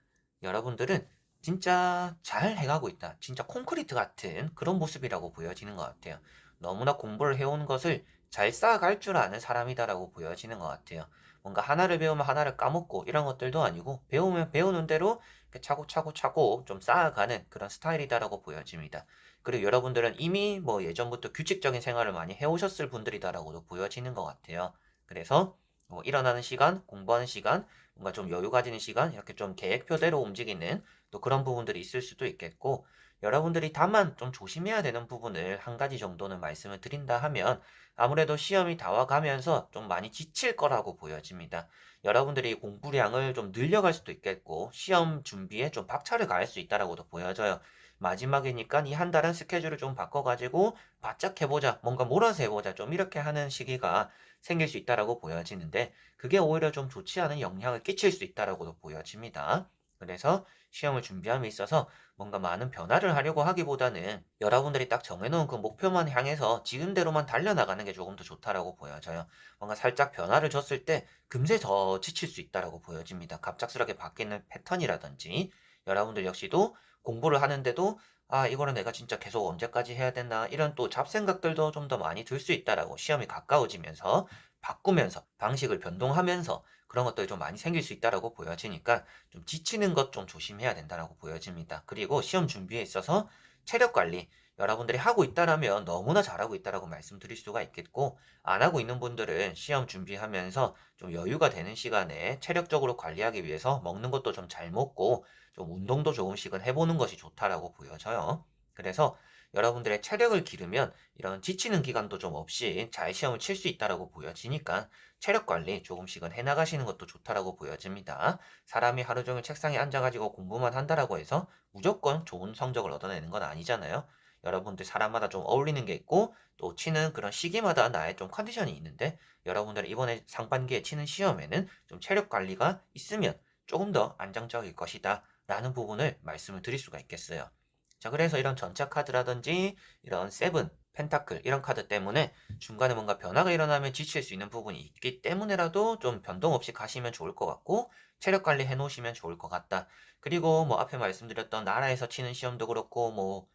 여러분들은 진짜 잘 해가고 있다, 진짜 콘크리트 같은 그런 모습이라고 보여지는 것 같아요. 너무나 공부를 해온 것을 잘 쌓아갈 줄 아는 사람이다라고 보여지는 것 같아요. 뭔가 하나를 배우면 하나를 까먹고 이런 것들도 아니고 배우면 배우는 대로 차곡차곡차곡 좀 쌓아가는 그런 스타일이다라고 보여집니다. 그리고 여러분들은 이미 뭐 예전부터 규칙적인 생활을 많이 해오셨을 분들이다라고도 보여지는 것 같아요. 그래서 뭐 일어나는 시간, 공부하는 시간, 뭔가 좀 여유 가지는 시간, 이렇게 좀 계획표대로 움직이는 또 그런 부분들이 있을 수도 있겠고, 여러분들이 다만 좀 조심해야 되는 부분을 한 가지 정도는 말씀을 드린다 하면 아무래도 시험이 다가가면서 좀 많이 지칠 거라고 보여집니다. 여러분들이 공부량을 좀 늘려갈 수도 있겠고, 시험 준비에 좀 박차를 가할 수 있다라고도 보여져요. 마지막이니까 이 한 달은 스케줄을 좀 바꿔가지고 바짝 해보자, 뭔가 몰아서 해보자, 좀 이렇게 하는 시기가 생길 수 있다라고 보여지는데, 그게 오히려 좀 좋지 않은 영향을 끼칠 수 있다라고도 보여집니다. 그래서 시험을 준비함에 있어서 뭔가 많은 변화를 하려고 하기보다는 여러분들이 딱 정해놓은 그 목표만 향해서 지금대로만 달려나가는 게 조금 더 좋다라고 보여져요. 뭔가 살짝 변화를 줬을 때 금세 더 지칠 수 있다라고 보여집니다. 갑작스럽게 바뀌는 패턴이라든지 여러분들 역시도 공부를 하는데도 아, 이거는 내가 진짜 계속 언제까지 해야 되나 이런 또 잡생각들도 좀 더 많이 들 수 있다라고 시험이 가까워지면서 바꾸면서 방식을 변동하면서 그런 것들이 좀 많이 생길 수 있다라고 보여지니까 좀 지치는 것 좀 조심해야 된다라고 보여집니다. 그리고 시험 준비에 있어서 체력 관리 여러분들이 하고 있다라면 너무나 잘하고 있다라고 말씀드릴 수가 있겠고 안 하고 있는 분들은 시험 준비하면서 좀 여유가 되는 시간에 체력적으로 관리하기 위해서 먹는 것도 좀 잘 먹고 좀 운동도 조금씩은 해보는 것이 좋다라고 보여져요. 그래서 여러분들의 체력을 기르면 이런 지치는 기간도 좀 없이 잘 시험을 칠 수 있다라고 보여지니까 체력 관리 조금씩은 해나가시는 것도 좋다라고 보여집니다. 사람이 하루 종일 책상에 앉아가지고 공부만 한다라고 해서 무조건 좋은 성적을 얻어내는 건 아니잖아요. 여러분들 사람마다 좀 어울리는 게 있고 또 치는 그런 시기마다 나의 좀 컨디션이 있는데 여러분들 이번에 상반기에 치는 시험에는 좀 체력 관리가 있으면 조금 더 안정적일 것이다 라는 부분을 말씀을 드릴 수가 있겠어요. 자, 그래서 이런 전차 카드라든지 이런 세븐, 펜타클 이런 카드 때문에 중간에 뭔가 변화가 일어나면 지칠 수 있는 부분이 있기 때문에라도 좀 변동 없이 가시면 좋을 것 같고 체력 관리 해 놓으시면 좋을 것 같다. 그리고 뭐 앞에 말씀드렸던 나라에서 치는 시험도 그렇고 뭐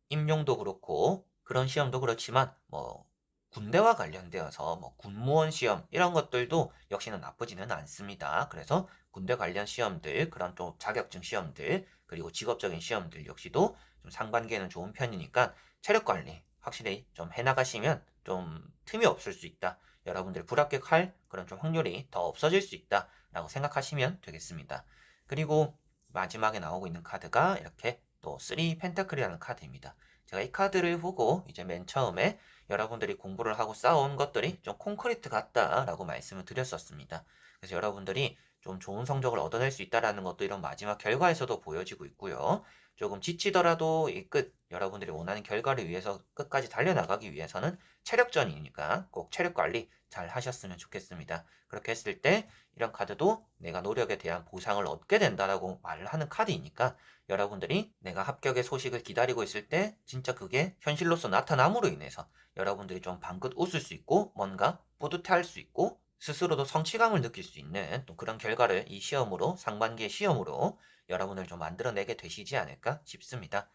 임용도 그렇고 그런 시험도 그렇지만 뭐 군대와 관련되어서 뭐 군무원 시험 이런 것들도 역시는 나쁘지는 않습니다. 그래서 군대 관련 시험들, 그런 또 자격증 시험들, 그리고 직업적인 시험들 역시도 좀 상반기에는 좋은 편이니까 체력 관리 확실히 좀 해나가시면 좀 틈이 없을 수 있다. 여러분들 불합격할 그런 좀 확률이 더 없어질 수 있다라고 생각하시면 되겠습니다. 그리고 마지막에 나오고 있는 카드가 이렇게 또 3 펜타클이라는 카드입니다. 제가 이 카드를 보고 이제 맨 처음에 여러분들이 공부를 하고 쌓아온 것들이 좀 콘크리트 같다라고 말씀을 드렸었습니다. 그래서 여러분들이 좀 좋은 성적을 얻어낼 수 있다라는 것도 이런 마지막 결과에서도 보여지고 있고요. 조금 지치더라도 이 끝, 여러분들이 원하는 결과를 위해서 끝까지 달려나가기 위해서는 체력전이니까 꼭 체력 관리 잘 하셨으면 좋겠습니다. 그렇게 했을 때 이런 카드도 내가 노력에 대한 보상을 얻게 된다라고 말을 하는 카드이니까 여러분들이 내가 합격의 소식을 기다리고 있을 때 진짜 그게 현실로서 나타남으로 인해서 여러분들이 좀 방긋 웃을 수 있고 뭔가 뿌듯해할 수 있고 스스로도 성취감을 느낄 수 있는 또 그런 결과를 이 시험으로 상반기의 시험으로 여러분을 좀 만들어내게 되시지 않을까 싶습니다.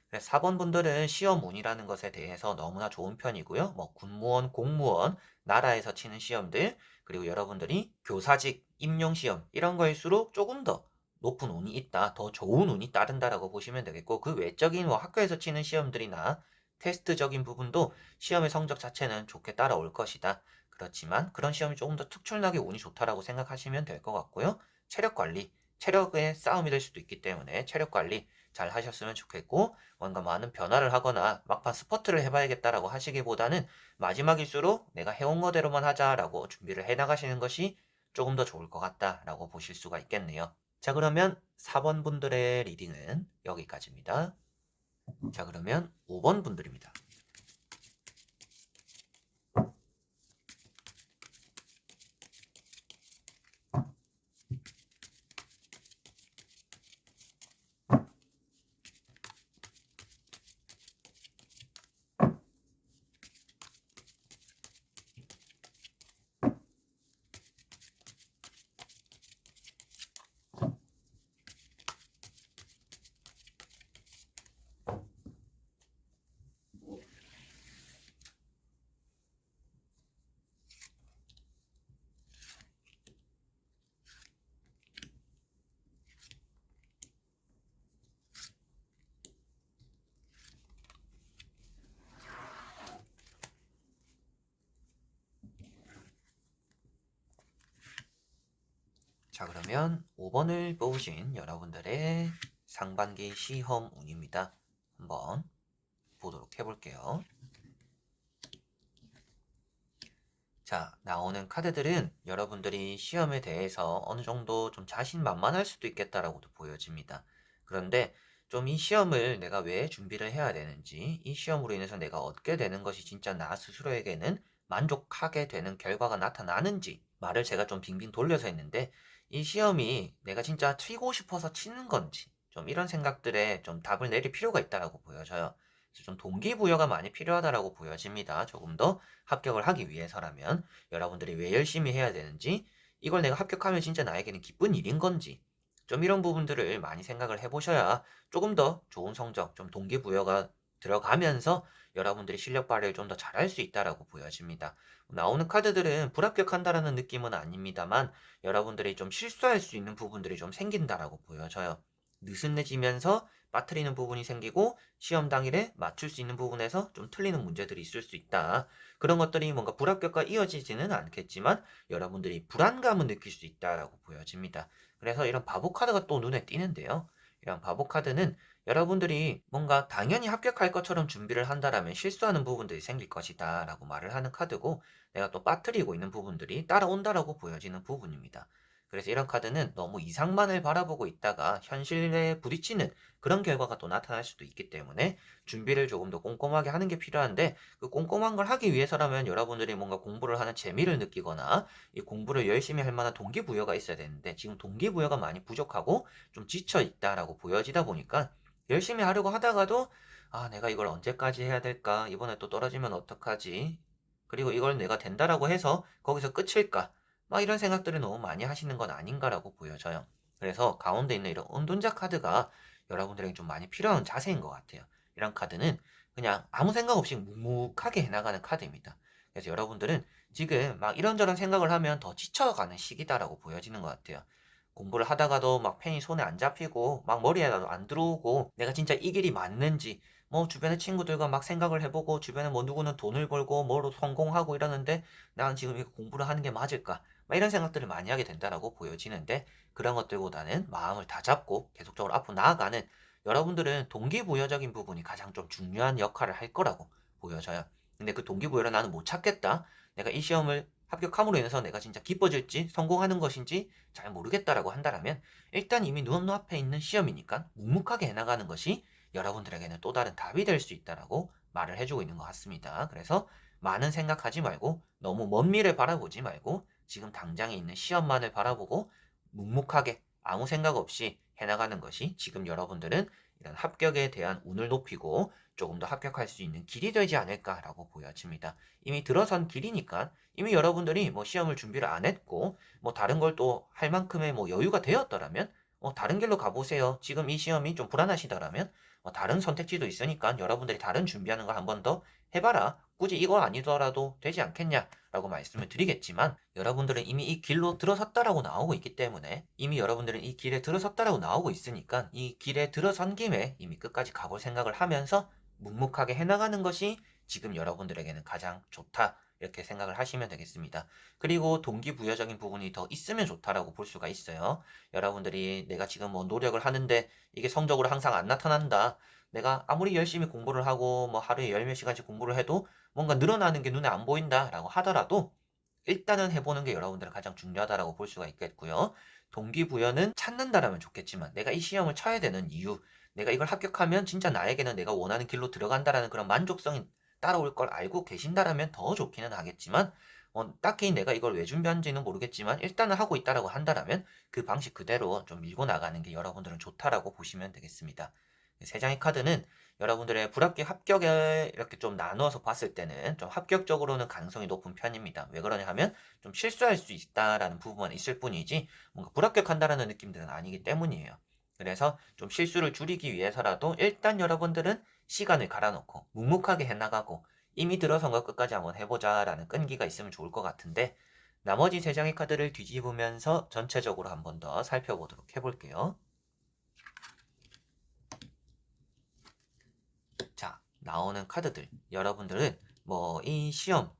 그래서 4번 분들은 시험운이라는 것에 대해서 너무나 좋은 편이고요. 뭐 군무원, 공무원, 나라에서 치는 시험들, 그리고 여러분들이 교사직, 임용시험 이런 거일수록 조금 더 높은 운이 있다, 더 좋은 운이 따른다라고 보시면 되겠고 그 외적인 뭐 학교에서 치는 시험들이나 테스트적인 부분도 시험의 성적 자체는 좋게 따라올 것이다. 그렇지만 그런 시험이 조금 더 특출나게 운이 좋다라고 생각하시면 될 것 같고요. 체력 관리, 체력의 싸움이 될 수도 있기 때문에 체력 관리 잘 하셨으면 좋겠고 뭔가 많은 변화를 하거나 막판 스퍼트를 해봐야겠다라고 하시기보다는 마지막일수록 내가 해온 거대로만 하자라고 준비를 해나가시는 것이 조금 더 좋을 것 같다라고 보실 수가 있겠네요. 자, 그러면 4번 분들의 리딩은 여기까지입니다. 자, 그러면 5번 분들입니다. 자, 그러면 5번을 뽑으신 여러분들의 상반기 시험 운입니다. 한번 보도록 해볼게요. 자, 나오는 카드들은 여러분들이 시험에 대해서 어느 정도 좀 자신만만할 수도 있겠다라고도 보여집니다. 그런데 좀 이 시험을 내가 왜 준비를 해야 되는지, 이 시험으로 인해서 내가 얻게 되는 것이 진짜 나 스스로에게는 만족하게 되는 결과가 나타나는지, 말을 제가 좀 빙빙 돌려서 했는데, 이 시험이 내가 진짜 치고 싶어서 치는 건지, 좀 이런 생각들에 좀 답을 내릴 필요가 있다라고 보여져요. 그래서 좀 동기부여가 많이 필요하다라고 보여집니다. 조금 더 합격을 하기 위해서라면 여러분들이 왜 열심히 해야 되는지, 이걸 내가 합격하면 진짜 나에게는 기쁜 일인 건지, 좀 이런 부분들을 많이 생각을 해보셔야 조금 더 좋은 성적, 좀 동기부여가 들어가면서 여러분들이 실력 발휘를 좀 더 잘할 수 있다라고 보여집니다. 나오는 카드들은 불합격한다라는 느낌은 아닙니다만 여러분들이 좀 실수할 수 있는 부분들이 좀 생긴다라고 보여져요. 느슨해지면서 빠뜨리는 부분이 생기고 시험 당일에 맞출 수 있는 부분에서 좀 틀리는 문제들이 있을 수 있다. 그런 것들이 뭔가 불합격과 이어지지는 않겠지만 여러분들이 불안감을 느낄 수 있다라고 보여집니다. 그래서 이런 바보 카드가 또 눈에 띄는데요. 이런 바보 카드는 여러분들이 뭔가 당연히 합격할 것처럼 준비를 한다라면 실수하는 부분들이 생길 것이다 라고 말을 하는 카드고, 내가 또 빠뜨리고 있는 부분들이 따라온다라고 보여지는 부분입니다. 그래서 이런 카드는 너무 이상만을 바라보고 있다가 현실에 부딪히는 그런 결과가 또 나타날 수도 있기 때문에 준비를 조금 더 꼼꼼하게 하는 게 필요한데, 그 꼼꼼한 걸 하기 위해서라면 여러분들이 뭔가 공부를 하는 재미를 느끼거나 이 공부를 열심히 할 만한 동기부여가 있어야 되는데, 지금 동기부여가 많이 부족하고 좀 지쳐 있다라고 보여지다 보니까 열심히 하려고 하다가도 내가 이걸 언제까지 해야 될까? 이번에 또 떨어지면 어떡하지? 그리고 이걸 내가 된다라고 해서 거기서 끝일까? 막 이런 생각들을 너무 많이 하시는 건 아닌가라고 보여져요. 그래서 가운데 있는 이런 은둔자 카드가 여러분들에게 좀 많이 필요한 자세인 것 같아요. 이런 카드는 그냥 아무 생각 없이 묵묵하게 해나가는 카드입니다. 그래서 여러분들은 지금 막 이런저런 생각을 하면 더 지쳐가는 시기다라고 보여지는 것 같아요. 공부를 하다가도 막 펜이 손에 안 잡히고 막 머리에도 안 들어오고, 내가 진짜 이 길이 맞는지, 뭐 주변의 친구들과 막 생각을 해보고 주변에 뭐 누구는 돈을 벌고 뭐로 성공하고 이러는데 난 지금 이거 공부를 하는 게 맞을까? 막 이런 생각들을 많이 하게 된다라고 보여지는데, 그런 것들보다는 마음을 다잡고 계속적으로 앞으로 나아가는 여러분들은 동기부여적인 부분이 가장 좀 중요한 역할을 할 거라고 보여져요. 근데 그 동기부여를 나는 못 찾겠다. 내가 이 시험을 합격함으로 인해서 내가 진짜 기뻐질지 성공하는 것인지 잘 모르겠다라고 한다면 일단 이미 눈앞에 있는 시험이니까 묵묵하게 해나가는 것이 여러분들에게는 또 다른 답이 될 수 있다라고 말을 해주고 있는 것 같습니다. 그래서 많은 생각하지 말고 너무 먼 미래 바라보지 말고 지금 당장에 있는 시험만을 바라보고 묵묵하게 아무 생각 없이 해나가는 것이 지금 여러분들은 이런 합격에 대한 운을 높이고 조금 더 합격할 수 있는 길이 되지 않을까라고 보여집니다. 이미 들어선 길이니까 이미 여러분들이 뭐 시험을 준비를 안 했고 뭐 다른 걸 또 할 만큼의 뭐 여유가 되었더라면 다른 길로 가보세요. 지금 이 시험이 좀 불안하시더라면 다른 선택지도 있으니까 여러분들이 다른 준비하는 거 한 번 더 해봐라. 굳이 이거 아니더라도 되지 않겠냐라고 말씀을 드리겠지만, 여러분들은 이미 이 길로 들어섰다라고 나오고 있기 때문에, 이미 여러분들은 이 길에 들어섰다라고 나오고 있으니까 이 길에 들어선 김에 이미 끝까지 가볼 생각을 하면서 묵묵하게 해나가는 것이 지금 여러분들에게는 가장 좋다. 이렇게 생각을 하시면 되겠습니다. 그리고 동기부여적인 부분이 더 있으면 좋다라고 볼 수가 있어요. 여러분들이 내가 지금 뭐 노력을 하는데 이게 성적으로 항상 안 나타난다. 내가 아무리 열심히 공부를 하고 뭐 하루에 열 몇 시간씩 공부를 해도 뭔가 늘어나는 게 눈에 안 보인다라고 하더라도 일단은 해보는 게 여러분들은 가장 중요하다라고 볼 수가 있겠고요. 동기부여는 찾는다라면 좋겠지만 내가 이 시험을 쳐야 되는 이유, 내가 이걸 합격하면 진짜 나에게는 내가 원하는 길로 들어간다라는 그런 만족성이 따라올 걸 알고 계신다라면 더 좋기는 하겠지만, 딱히 내가 이걸 왜 준비한지는 모르겠지만 일단은 하고 있다라고 한다라면 그 방식 그대로 좀 밀고 나가는 게 여러분들은 좋다라고 보시면 되겠습니다. 세 장의 카드는 여러분들의 불합격, 합격을 이렇게 좀 나누어서 봤을 때는 좀 합격적으로는 가능성이 높은 편입니다. 왜 그러냐 하면 좀 실수할 수 있다라는 부분만 있을 뿐이지 뭔가 불합격한다라는 느낌들은 아니기 때문이에요. 그래서 좀 실수를 줄이기 위해서라도 일단 여러분들은 시간을 갈아놓고 묵묵하게 해나가고 이미 들어선 거 끝까지 한번 해보자라는 끈기가 있으면 좋을 것 같은데, 나머지 세 장의 카드를 뒤집으면서 전체적으로 한번 더 살펴보도록 해볼게요. 자, 나오는 카드들. 여러분들은 뭐 이 시험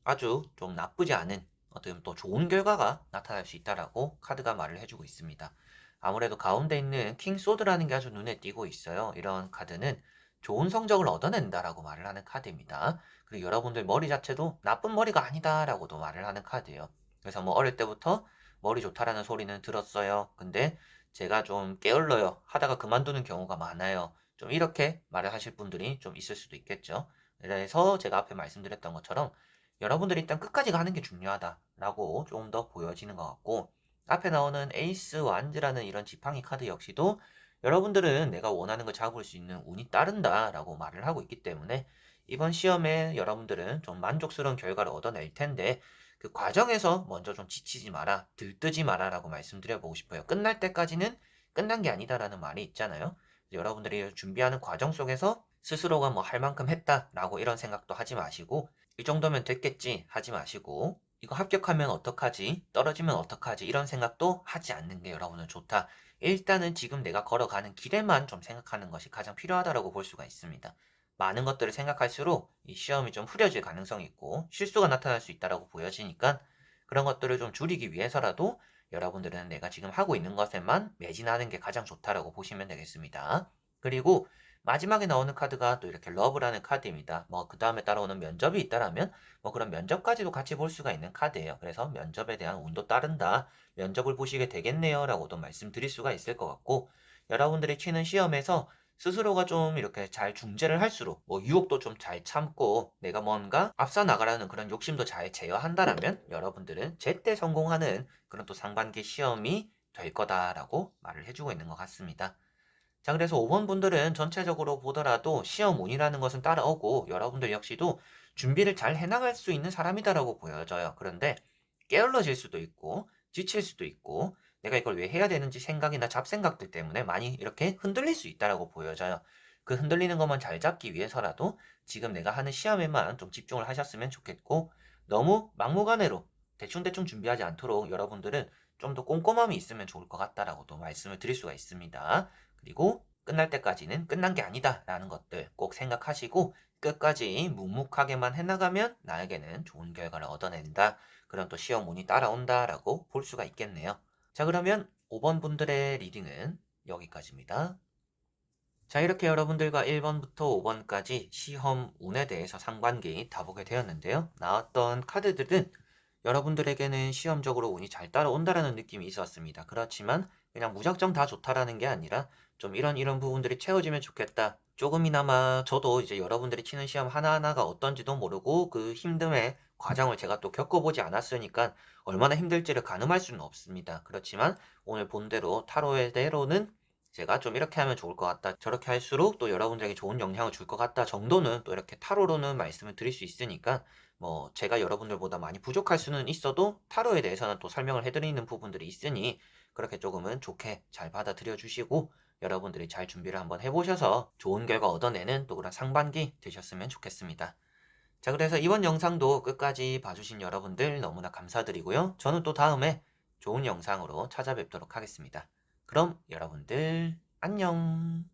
아주 좀 나쁘지 않은 어떤 또 좋은 결과가 나타날 수 있다라고 카드가 말을 해주고 있습니다. 아무래도 가운데 있는 킹 소드라는 게 아주 눈에 띄고 있어요. 이런 카드는 좋은 성적을 얻어낸다라고 말을 하는 카드입니다. 그리고 여러분들 머리 자체도 나쁜 머리가 아니다라고도 말을 하는 카드예요. 그래서 뭐 어릴 때부터 머리 좋다라는 소리는 들었어요. 근데 제가 좀 게을러요 하다가 그만두는 경우가 많아요. 좀 이렇게 말을 하실 분들이 좀 있을 수도 있겠죠. 그래서 제가 앞에 말씀드렸던 것처럼 여러분들이 일단 끝까지 가는 게 중요하다라고 좀 더 보여지는 것 같고, 앞에 나오는 에이스 완즈라는 이런 지팡이 카드 역시도 여러분들은 내가 원하는 걸 잡을 수 있는 운이 따른다라고 말을 하고 있기 때문에 이번 시험에 여러분들은 좀 만족스러운 결과를 얻어낼 텐데, 그 과정에서 먼저 좀 지치지 마라, 들뜨지 마라라고 말씀드려보고 싶어요. 끝날 때까지는 끝난 게 아니다라는 말이 있잖아요. 여러분들이 준비하는 과정 속에서 스스로가 뭐 할 만큼 했다라고 이런 생각도 하지 마시고, 이 정도면 됐겠지 하지 마시고, 이거 합격하면 어떡하지? 떨어지면 어떡하지? 이런 생각도 하지 않는 게 여러분은 좋다. 일단은 지금 내가 걸어가는 길에만 좀 생각하는 것이 가장 필요하다고 볼 수가 있습니다. 많은 것들을 생각할수록 이 시험이 좀 흐려질 가능성이 있고 실수가 나타날 수 있다고 보여지니까, 그런 것들을 좀 줄이기 위해서라도 여러분들은 내가 지금 하고 있는 것에만 매진하는 게 가장 좋다고 보시면 되겠습니다. 그리고 마지막에 나오는 카드가 또 이렇게 러브라는 카드입니다. 뭐 그 다음에 따라오는 면접이 있다라면 뭐 그런 면접까지도 같이 볼 수가 있는 카드예요. 그래서 면접에 대한 운도 따른다, 면접을 보시게 되겠네요 라고도 말씀드릴 수가 있을 것 같고, 여러분들이 치는 시험에서 스스로가 좀 이렇게 잘 중재를 할수록, 뭐 유혹도 좀 잘 참고 내가 뭔가 앞서 나가라는 그런 욕심도 잘 제어한다라면 여러분들은 제때 성공하는 그런 또 상반기 시험이 될 거다라고 말을 해주고 있는 것 같습니다. 자, 그래서 5번 분들은 전체적으로 보더라도 시험 운이라는 것은 따라오고 여러분들 역시도 준비를 잘 해나갈 수 있는 사람이다라고 보여져요. 그런데 게을러질 수도 있고 지칠 수도 있고 내가 이걸 왜 해야 되는지 생각이나 잡생각들 때문에 많이 이렇게 흔들릴 수 있다라고 보여져요. 그 흔들리는 것만 잘 잡기 위해서라도 지금 내가 하는 시험에만 좀 집중을 하셨으면 좋겠고, 너무 막무가내로 대충대충 준비하지 않도록 여러분들은 좀 더 꼼꼼함이 있으면 좋을 것 같다라고도 말씀을 드릴 수가 있습니다. 그리고 끝날 때까지는 끝난 게 아니다라는 것들 꼭 생각하시고 끝까지 묵묵하게만 해나가면 나에게는 좋은 결과를 얻어낸다, 그런 또 시험 운이 따라온다라고 볼 수가 있겠네요. 자, 그러면 5번 분들의 리딩은 여기까지입니다. 자, 이렇게 여러분들과 1번부터 5번까지 시험 운에 대해서 상반기 다 보게 되었는데요. 나왔던 카드들은 여러분들에게는 시험적으로 운이 잘 따라온다라는 느낌이 있었습니다. 그렇지만 그냥 무작정 다 좋다라는 게 아니라 좀 이런 부분들이 채워지면 좋겠다. 조금이나마 저도 이제 여러분들이 치는 시험 하나하나가 어떤지도 모르고 그 힘듦의 과정을 제가 또 겪어보지 않았으니까 얼마나 힘들지를 가늠할 수는 없습니다. 그렇지만 오늘 본대로 타로의 대로는 제가 좀 이렇게 하면 좋을 것 같다, 저렇게 할수록 또 여러분들에게 좋은 영향을 줄 것 같다 정도는 또 이렇게 타로로는 말씀을 드릴 수 있으니까, 뭐 제가 여러분들보다 많이 부족할 수는 있어도 타로에 대해서는 또 설명을 해드리는 부분들이 있으니 그렇게 조금은 좋게 잘 받아들여 주시고 여러분들이 잘 준비를 한번 해보셔서 좋은 결과 얻어내는 또 그런 상반기 되셨으면 좋겠습니다. 자, 그래서 이번 영상도 끝까지 봐주신 여러분들 너무나 감사드리고요. 저는 또 다음에 좋은 영상으로 찾아뵙도록 하겠습니다. 그럼 여러분들 안녕.